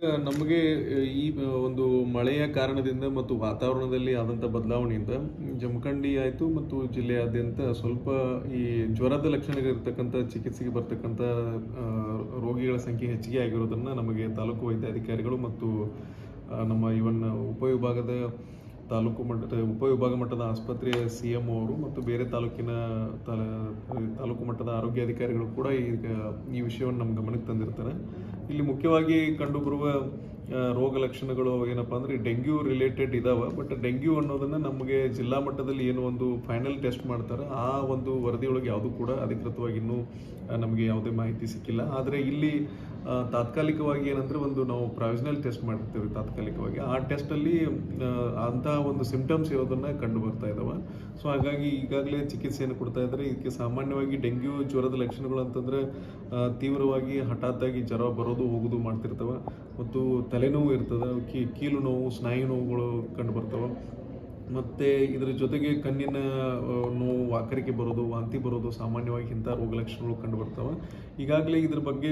ನಮಗೆ ಈ ಒಂದು ಮಳೆಯ ಕಾರಣದಿಂದ ಮತ್ತು ವಾತಾವರಣದಲ್ಲಿ ಆದಂಥ ಬದಲಾವಣೆಯಿಂದ ಜಮಖಂಡಿ ಆಯಿತು ಮತ್ತು ಜಿಲ್ಲೆಯಾದ್ಯಂತ ಸ್ವಲ್ಪ ಈ ಜ್ವರದ ಲಕ್ಷಣಗಳಿರ್ತಕ್ಕಂಥ ಚಿಕಿತ್ಸೆಗೆ ಬರ್ತಕ್ಕಂಥ ರೋಗಿಗಳ ಸಂಖ್ಯೆ ಹೆಚ್ಚಿಗೆ ಆಗಿರೋದನ್ನು ನಮಗೆ ತಾಲೂಕು ವೈದ್ಯಾಧಿಕಾರಿಗಳು ಮತ್ತು ನಮ್ಮ ಇವನ್ ಉಪವಿಭಾಗದ ಉಪವಿಭಾಗ ಮಟ್ಟದ ಆಸ್ಪತ್ರೆಯ CM ಅವರು ಮತ್ತು ಬೇರೆ ತಾಲೂಕು ಮಟ್ಟದ ಆರೋಗ್ಯಾಧಿಕಾರಿಗಳು ಕೂಡ ಈಗ ಈ ವಿಷಯವನ್ನು ನಮ್ಮ ಗಮನಕ್ಕೆ ತಂದಿರ್ತಾರೆ. ಇಲ್ಲಿ ಮುಖ್ಯವಾಗಿ ಕಂಡುಬರುವ ರೋಗ ಲಕ್ಷಣಗಳು ಏನಪ್ಪಾ ಅಂದರೆ ಡೆಂಗ್ಯೂ ರಿಲೇಟೆಡ್ ಇದಾವೆ. ಬಟ್ ಡೆಂಗ್ಯೂ ಅನ್ನೋದನ್ನು ನಮಗೆ ಜಿಲ್ಲಾ ಮಟ್ಟದಲ್ಲಿ ಏನು ಒಂದು ಫೈನಲ್ ಟೆಸ್ಟ್ ಮಾಡ್ತಾರೆ ಆ ಒಂದು ವರದಿಯೊಳಗೆ ಯಾವುದೂ ಕೂಡ ಅಧಿಕೃತವಾಗಿ ಇನ್ನೂ ನಮಗೆ ಯಾವುದೇ ಮಾಹಿತಿ ಸಿಕ್ಕಿಲ್ಲ. ಆದರೆ ಇಲ್ಲಿ ತಾತ್ಕಾಲಿಕವಾಗಿ ಏನಂದರೆ ನಾವು ಪ್ರಾವಿಷನಲ್ ಟೆಸ್ಟ್ ಮಾಡಿರ್ತೀವಿ ತಾತ್ಕಾಲಿಕವಾಗಿ. ಆ ಟೆಸ್ಟಲ್ಲಿ ಅಂತಹ ಒಂದು ಸಿಂಪ್ಟಮ್ಸ್ ಇರೋದನ್ನು ಕಂಡು ಬರ್ತಾ ಇದ್ದಾವೆ. ಸೊ ಹಾಗಾಗಿ ಈಗಾಗಲೇ ಚಿಕಿತ್ಸೆಯನ್ನು ಕೊಡ್ತಾ ಇದ್ದಾರೆ. ಇದಕ್ಕೆ ಸಾಮಾನ್ಯವಾಗಿ ಡೆಂಗ್ಯೂ ಜ್ವರದ ಲಕ್ಷಣಗಳು ಅಂತಂದರೆ ತೀವ್ರವಾಗಿ ಹಠಾತ್ತಾಗಿ ಜ್ವರ ಬರೋದು ಹೋಗೋದು ಮಾಡ್ತಿರ್ತವೆ ಮತ್ತು ತಲೆನೋವು ಇರ್ತದೆ, ಕೀಲು ನೋವು, ಸ್ನಾಯು ನೋವುಗಳು ಕಂಡು ಬರ್ತವೆ. ಮತ್ತು ಇದರ ಜೊತೆಗೆ ಕಣ್ಣಿನ ನೋವು, ವಾಕರಿಕೆ ಬರೋದು, ವಾಂತಿ ಬರೋದು ಸಾಮಾನ್ಯವಾಗಿ ಇಂಥ ರೋಗ ಲಕ್ಷಣಗಳು ಕಂಡು ಬರ್ತವೆ. ಈಗಾಗಲೇ ಇದ್ರ ಬಗ್ಗೆ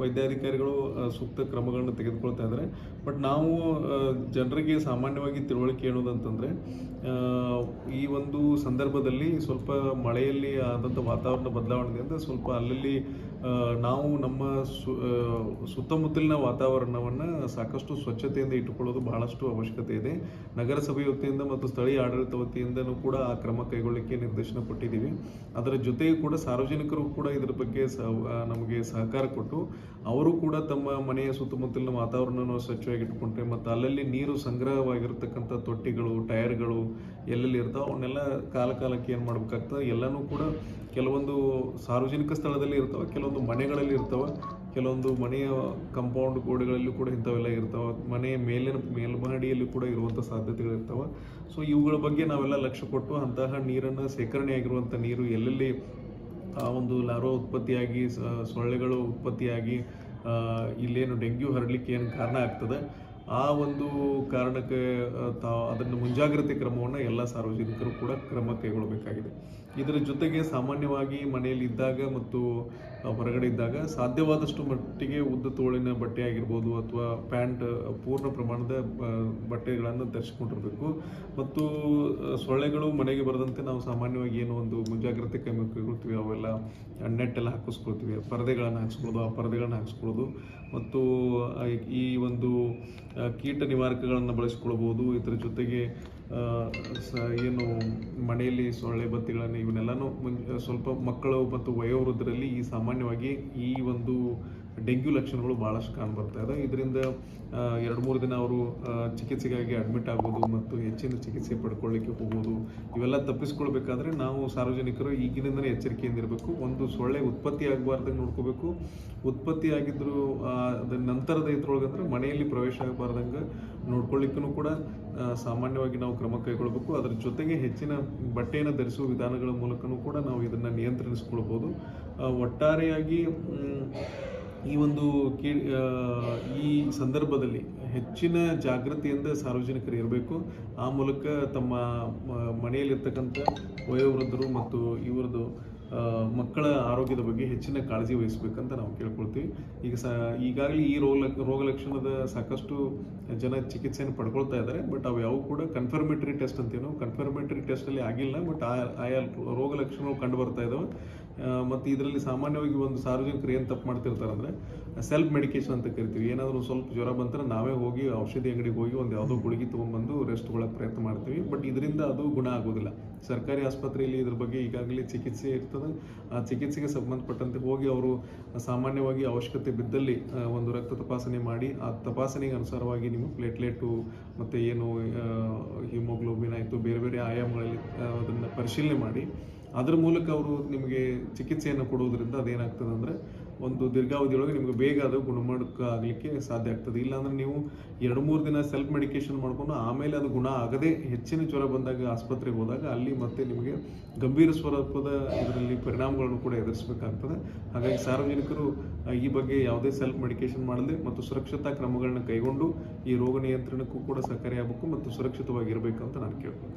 ವೈದ್ಯಾಧಿಕಾರಿಗಳು ಸೂಕ್ತ ಕ್ರಮಗಳನ್ನು ತೆಗೆದುಕೊಳ್ತಾ ಇದ್ದಾರೆ. ಬಟ್ ನಾವು ಜನರಿಗೆ ಸಾಮಾನ್ಯವಾಗಿ ತಿಳುವಳಿಕೆ ಹೇಳೋದಂತಂದರೆ ಈ ಒಂದು ಸಂದರ್ಭದಲ್ಲಿ ಸ್ವಲ್ಪ ಮಳೆಯಲ್ಲಿ ಆದಂಥ ವಾತಾವರಣ ಬದಲಾವಣೆಯಿಂದ ಸ್ವಲ್ಪ ಅಲ್ಲಲ್ಲಿ ನಾವು ನಮ್ಮ ಸುತ್ತಮುತ್ತಲಿನ ವಾತಾವರಣವನ್ನು ಸಾಕಷ್ಟು ಸ್ವಚ್ಛತೆಯಿಂದ ಇಟ್ಟುಕೊಳ್ಳೋದು ಬಹಳಷ್ಟು ಅವಶ್ಯಕತೆ ಇದೆ. ನಗರಸಭೆ ವತಿಯಿಂದ ಮತ್ತು ಸ್ಥಳೀಯ ಆಡಳಿತ ವತಿಯಿಂದನೂ ಕೂಡ ಆ ಕ್ರಮ ಕೈಗೊಳ್ಳಲಿಕ್ಕೆ ನಿರ್ದೇಶನ ಕೊಟ್ಟಿದ್ದೀವಿ. ಅದರ ಜೊತೆಗೆ ಕೂಡ ಸಾರ್ವಜನಿಕರು ಕೂಡ ಇದರ ಬಗ್ಗೆ ನಮಗೆ ಸಹಕಾರ ಕೊಟ್ಟು ಅವರು ಕೂಡ ತಮ್ಮ ಮನೆಯ ಸುತ್ತಮುತ್ತಲಿನ ವಾತಾವರಣವನ್ನು ಸ್ವಚ್ಛವಾಗಿ ಇಟ್ಕೊಂಡ್ರೆ ಮತ್ತು ಅಲ್ಲಲ್ಲಿ ನೀರು ಸಂಗ್ರಹವಾಗಿರ್ತಕ್ಕಂಥ ತೊಟ್ಟಿಗಳು, ಟೈರ್ಗಳು ಎಲ್ಲೆಲ್ಲಿ ಇರ್ತಾವೆ ಅವನ್ನೆಲ್ಲ ಕಾಲಕ್ಕೆ ಏನು ಮಾಡಬೇಕಾಗ್ತದೆ, ಎಲ್ಲನೂ ಕೂಡ ಕೆಲವೊಂದು ಸಾರ್ವಜನಿಕ ಸ್ಥಳದಲ್ಲಿ ಇರ್ತವೆ, ಕೆಲವೊಂದು ಮನೆಗಳಲ್ಲಿ ಇರ್ತವೆ, ಕೆಲವೊಂದು ಮನೆಯ ಕಂಪೌಂಡ್ ಗೋಡೆಗಳಲ್ಲೂ ಕೂಡ ಇಂಥವೆಲ್ಲ ಇರ್ತವೆ, ಮನೆಯ ಮೇಲ್ಮಹಡಿಯಲ್ಲಿ ಕೂಡ ಇರುವಂಥ ಸಾಧ್ಯತೆಗಳಿರ್ತವೆ. ಸೊ ಇವುಗಳ ಬಗ್ಗೆ ನಾವೆಲ್ಲ ಲಕ್ಷ್ಯ ಕೊಟ್ಟು ಅಂತಹ ನೀರನ್ನು ಶೇಖರಣೆಯಾಗಿರುವಂಥ ನೀರು ಎಲ್ಲೆಲ್ಲಿ ಆ ಒಂದು ಲಾರ್ವಾ ಉತ್ಪತ್ತಿಯಾಗಿ ಸೊಳ್ಳೆಗಳು ಉತ್ಪತ್ತಿಯಾಗಿ ಇಲ್ಲೇನು ಡೆಂಗ್ಯೂ ಹರಡಲಿಕ್ಕೆ ಏನು ಕಾರಣ ಆಗ್ತದೆ ಆ ಒಂದು ಕಾರಣಕ್ಕೆ ಅದನ್ನು ಮುಂಜಾಗ್ರತೆ ಕ್ರಮವನ್ನು ಎಲ್ಲ ಸಾರ್ವಜನಿಕರು ಕೂಡ ಕ್ರಮ ಕೈಗೊಳ್ಳಬೇಕಾಗಿದೆ. ಇದರ ಜೊತೆಗೆ ಸಾಮಾನ್ಯವಾಗಿ ಮನೆಯಲ್ಲಿ ಇದ್ದಾಗ ಮತ್ತು ಹೊರಗಡೆ ಇದ್ದಾಗ ಸಾಧ್ಯವಾದಷ್ಟು ಮಟ್ಟಿಗೆ ಉದ್ದ ತೋಳಿನ ಬಟ್ಟೆ ಆಗಿರ್ಬೋದು ಅಥವಾ ಪ್ಯಾಂಟ್ ಪೂರ್ಣ ಪ್ರಮಾಣದ ಬಟ್ಟೆಗಳನ್ನು ಧರಿಸಿಕೊಂಡಿರಬೇಕು. ಮತ್ತು ಸೊಳ್ಳೆಗಳು ಮನೆಗೆ ಬರದಂತೆ ನಾವು ಸಾಮಾನ್ಯವಾಗಿ ಏನು ಒಂದು ಮುಂಜಾಗ್ರತೆ ಕ್ರಮ ಕೈಗೊಳ್ತೀವಿ ಅವೆಲ್ಲ ನೆಟ್ಟೆಲ್ಲ ಹಾಕಿಸ್ಕೊಳ್ತೀವಿ, ಪರದೆಗಳನ್ನು ಹಾಕಿಸ್ಕೊಳ್ಳೋದು, ಆ ಪರದೆಗಳನ್ನು ಹಾಕಿಸ್ಕೊಳ್ಳೋದು ಮತ್ತು ಈ ಒಂದು ಕೀಟ ನಿವಾರಕಗಳನ್ನು ಬಳಸಿಕೊಳ್ಬೋದು. ಇದರ ಜೊತೆಗೆ ಏನು ಮನೆಯಲ್ಲಿ ಸೊಳ್ಳೆ ಬತ್ತಿಗಳನ್ನು ಇವನ್ನೆಲ್ಲನೂ ಸ್ವಲ್ಪ ಮಕ್ಕಳು ಮತ್ತು ವಯೋವೃದ್ಧರಲ್ಲಿ ಈ ಸಾಮಾನ್ಯವಾಗಿ ಈ ಒಂದು ಡೆಂಗ್ಯೂ ಲಕ್ಷಣಗಳು ಭಾಳಷ್ಟು ಕಾಣ್ಬರ್ತಾ ಇದೆ. ಇದರಿಂದ 2-3 ದಿನ ಅವರು ಚಿಕಿತ್ಸೆಗಾಗಿ ಅಡ್ಮಿಟ್ ಆಗೋದು ಮತ್ತು ಹೆಚ್ಚಿನ ಚಿಕಿತ್ಸೆ ಪಡ್ಕೊಳ್ಳಿಕ್ಕೆ ಹೋಗೋದು ಇವೆಲ್ಲ ತಪ್ಪಿಸ್ಕೊಳ್ಬೇಕಾದ್ರೆ ನಾವು ಸಾರ್ವಜನಿಕರು ಈಗಿನಿಂದಲೇ ಎಚ್ಚರಿಕೆಯಿಂದ ಇರಬೇಕು. ಒಂದು ಸೊಳ್ಳೆ ಉತ್ಪತ್ತಿ ಆಗಬಾರ್ದಂಗೆ ನೋಡ್ಕೋಬೇಕು. ಉತ್ಪತ್ತಿ ಆಗಿದ್ದರೂ ಅದರ ನಂತರದ ಇದ್ರೊಳಗಂದ್ರೆ ಮನೆಯಲ್ಲಿ ಪ್ರವೇಶ ಆಗಬಾರ್ದಂಗೆ ನೋಡ್ಕೊಳ್ಳಿಕ್ಕೂ ಕೂಡ ಸಾಮಾನ್ಯವಾಗಿ ನಾವು ಕ್ರಮ ಕೈಗೊಳ್ಳಬೇಕು. ಅದರ ಜೊತೆಗೆ ಹೆಚ್ಚಿನ ಬಟ್ಟೆಯನ್ನು ಧರಿಸುವ ವಿಧಾನಗಳ ಮೂಲಕನೂ ಕೂಡ ನಾವು ಇದನ್ನು ನಿಯಂತ್ರಿಸಿಕೊಳ್ಬೋದು. ಒಟ್ಟಾರೆಯಾಗಿ ಈ ಒಂದು ಈ ಸಂದರ್ಭದಲ್ಲಿ ಹೆಚ್ಚಿನ ಜಾಗೃತಿಯಿಂದ ಸಾರ್ವಜನಿಕರು ಇರಬೇಕು. ಆ ಮೂಲಕ ತಮ್ಮ ಮನೆಯಲ್ಲಿರ್ತಕ್ಕಂಥ ವಯೋವೃದ್ಧರು ಮತ್ತು ಇವರದು ಮಕ್ಕಳ ಆರೋಗ್ಯದ ಬಗ್ಗೆ ಹೆಚ್ಚಿನ ಕಾಳಜಿ ವಹಿಸಬೇಕಂತ ನಾವು ಕೇಳ್ಕೊಳ್ತೀವಿ. ಈಗಾಗಲೇ ಈ ರೋಗ ಲಕ್ಷಣದ ಸಾಕಷ್ಟು ಜನ ಚಿಕಿತ್ಸೆಯನ್ನು ಪಡ್ಕೊಳ್ತಾ ಇದ್ದಾರೆ. ಬಟ್ ಅವು ಯಾವ ಕೂಡ ಕನ್ಫರ್ಮೇಟರಿ ಟೆಸ್ಟ್ ಅಂತೇನೋ ಕನ್ಫರ್ಮೇಟರಿ ಟೆಸ್ಟಲ್ಲಿ ಆಗಿಲ್ಲ. ಬಟ್ ಆಯಾ ರೋಗ ಲಕ್ಷಣಗಳು ಕಂಡು ಬರ್ತಾ ಇದ್ದಾವೆ. ಮತ್ತು ಇದರಲ್ಲಿ ಸಾಮಾನ್ಯವಾಗಿ ಒಂದು ಸಾರ್ವಜನಿಕರು ಏನು ತಪ್ಪು ಮಾಡ್ತಿರ್ತಾರೆ ಅಂದರೆ ಸೆಲ್ಫ್ ಮೆಡಿಕೇಶನ್ ಅಂತ ಕರಿತೀವಿ. ಏನಾದರೂ ಸ್ವಲ್ಪ ಜ್ವರ ಬಂದರೆ ನಾವೇ ಹೋಗಿ ಔಷಧಿ ಅಂಗಡಿಗೆ ಹೋಗಿ ಒಂದು ಯಾವುದೋ ಗುಳಿಗೆ ತೊಗೊಂಡ್ಬಂದು ರೆಸ್ಟ್ ತೊಗೊಳಕ್ಕೆ ಪ್ರಯತ್ನ ಮಾಡ್ತೀವಿ. ಬಟ್ ಇದರಿಂದ ಅದು ಗುಣ ಆಗೋದಿಲ್ಲ. ಸರ್ಕಾರಿ ಆಸ್ಪತ್ರೆಯಲ್ಲಿ ಇದ್ರ ಬಗ್ಗೆ ಈಗಾಗಲೇ ಚಿಕಿತ್ಸೆ ಇರ್ತದೆ. ಆ ಚಿಕಿತ್ಸೆಗೆ ಸಂಬಂಧಪಟ್ಟಂತೆ ಹೋಗಿ ಅವರು ಸಾಮಾನ್ಯವಾಗಿ ಅವಶ್ಯಕತೆ ಬಿದ್ದಲ್ಲಿ ಒಂದು ರಕ್ತ ತಪಾಸಣೆ ಮಾಡಿ ಆ ತಪಾಸಣೆಗೆ ಅನುಸಾರವಾಗಿ ನಿಮ್ಮ ಪ್ಲೇಟ್ಲೆಟು ಮತ್ತು ಏನು ಹಿಮೋಗ್ಲೋಬಿನ್ ಆಯಿತು ಬೇರೆ ಬೇರೆ ಆಯಾಮಗಳಲ್ಲಿ ಅದನ್ನು ಪರಿಶೀಲನೆ ಮಾಡಿ ಅದರ ಮೂಲಕ ಅವರು ನಿಮಗೆ ಚಿಕಿತ್ಸೆಯನ್ನು ಕೊಡುವುದರಿಂದ ಅದೇನಾಗ್ತದೆ ಅಂದರೆ ಒಂದು ದೀರ್ಘಾವಧಿಯೊಳಗೆ ನಿಮಗೆ ಬೇಗ ಅದು ಗುಣಮುಖ ಆಗಲಿಕ್ಕೆ ಸಾಧ್ಯ ಆಗ್ತದೆ. ಇಲ್ಲಾಂದರೆ ನೀವು 2-3 ದಿನ ಸೆಲ್ಫ್ ಮೆಡಿಕೇಶನ್ ಮಾಡಿಕೊಂಡು ಆಮೇಲೆ ಅದು ಗುಣ ಆಗದೆ ಹೆಚ್ಚಿನ ಜ್ವರ ಬಂದಾಗ ಆಸ್ಪತ್ರೆಗೆ ಹೋದಾಗ ಅಲ್ಲಿ ಮತ್ತೆ ನಿಮಗೆ ಗಂಭೀರ ಸ್ವರೂಪದ ಇದರಲ್ಲಿ ಪರಿಣಾಮಗಳನ್ನು ಕೂಡ ಎದುರಿಸಬೇಕಾಗ್ತದೆ. ಹಾಗಾಗಿ ಸಾರ್ವಜನಿಕರು ಈ ಬಗ್ಗೆ ಯಾವುದೇ ಸೆಲ್ಫ್ ಮೆಡಿಕೇಶನ್ ಮಾಡದೆ ಮತ್ತು ಸುರಕ್ಷತಾ ಕ್ರಮಗಳನ್ನ ಕೈಗೊಂಡು ಈ ರೋಗ ನಿಯಂತ್ರಣಕ್ಕೂ ಕೂಡ ಸಹಕಾರಿಯಾಗಬೇಕು ಮತ್ತು ಸುರಕ್ಷಿತವಾಗಿರಬೇಕಂತ ನಾನು ಕೇಳ್ತೀನಿ.